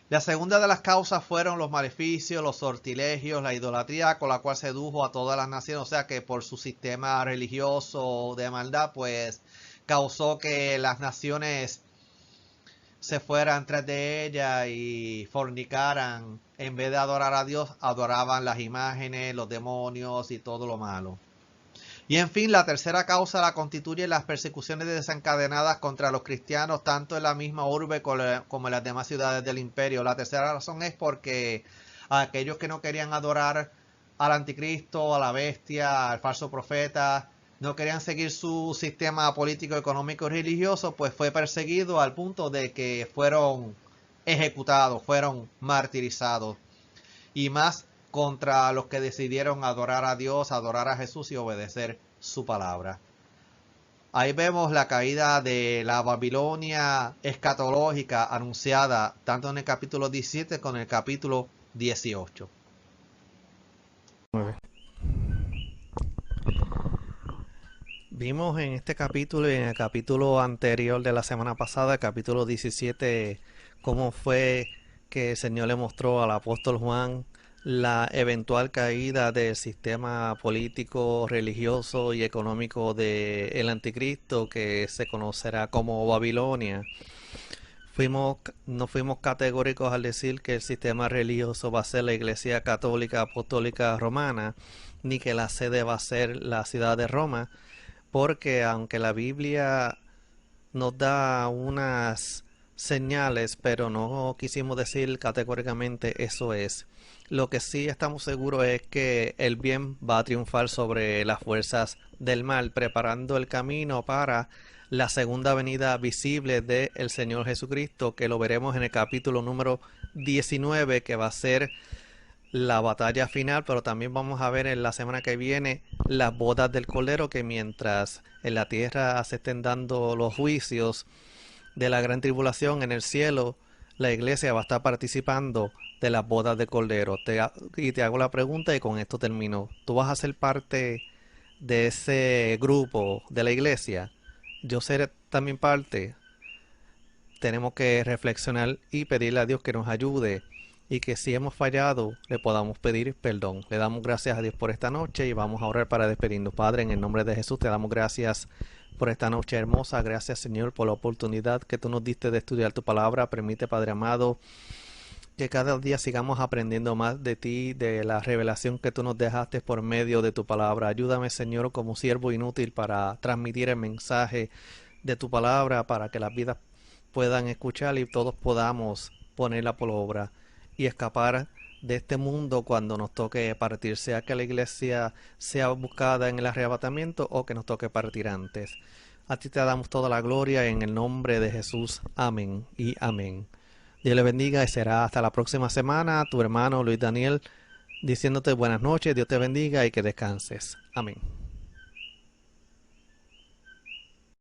La segunda de las causas fueron los maleficios, los sortilegios, la idolatría con la cual sedujo a todas las naciones. O sea que por su sistema religioso de maldad, pues causó que las naciones se fueran tras de ella y fornicaran. En vez de adorar a Dios, adoraban las imágenes, los demonios y todo lo malo. Y en fin, la tercera causa la constituyen las persecuciones desencadenadas contra los cristianos, tanto en la misma urbe como en las demás ciudades del imperio. La tercera razón es porque a aquellos que no querían adorar al anticristo, a la bestia, al falso profeta, no querían seguir su sistema político, económico y religioso, pues fue perseguido al punto de que fueron ejecutados, fueron martirizados. Y más contra los que decidieron adorar a Dios, adorar a Jesús y obedecer su palabra. Ahí vemos la caída de la Babilonia escatológica anunciada tanto en el capítulo 17 como en el capítulo 18. Vimos en este capítulo y en el capítulo anterior de la semana pasada, el capítulo 17, cómo fue que el Señor le mostró al apóstol Juan la eventual caída del sistema político, religioso y económico del anticristo, que se conocerá como Babilonia. No fuimos categóricos al decir que el sistema religioso va a ser la Iglesia Católica Apostólica Romana, ni que la sede va a ser la ciudad de Roma, porque aunque la Biblia nos da unas señales, pero no quisimos decir categóricamente eso es. Lo que sí estamos seguros es que el bien va a triunfar sobre las fuerzas del mal, preparando el camino para la segunda venida visible del Señor Jesucristo, que lo veremos en el capítulo número 19, que va a ser la batalla final, pero también vamos a ver en la semana que viene las bodas del Cordero, que mientras en la tierra se estén dando los juicios de la gran tribulación, en el cielo la iglesia va a estar participando de las bodas del Cordero. Y te hago la pregunta y con esto termino. ¿Tú vas a ser parte de ese grupo de la iglesia? Yo seré también parte. Tenemos que reflexionar y pedirle a Dios que nos ayude, y que si hemos fallado le podamos pedir perdón. Le damos gracias a Dios por esta noche y vamos a orar para despedirnos. Padre, en el nombre de Jesús te damos gracias por esta noche hermosa. Gracias, Señor, por la oportunidad que tú nos diste de estudiar tu palabra. Permite, Padre amado, que cada día sigamos aprendiendo más de ti, de la revelación que tú nos dejaste por medio de tu palabra. Ayúdame, Señor, como siervo inútil para transmitir el mensaje de tu palabra, para que las vidas puedan escuchar y todos podamos ponerla por obra y escapar de este mundo cuando nos toque partir, sea que la iglesia sea buscada en el arrebatamiento o que nos toque partir antes. A ti te damos toda la gloria en el nombre de Jesús. Amén y amén. Dios le bendiga y será hasta la próxima semana. Tu hermano Luis Daniel diciéndote buenas noches, Dios te bendiga y que descanses. Amén.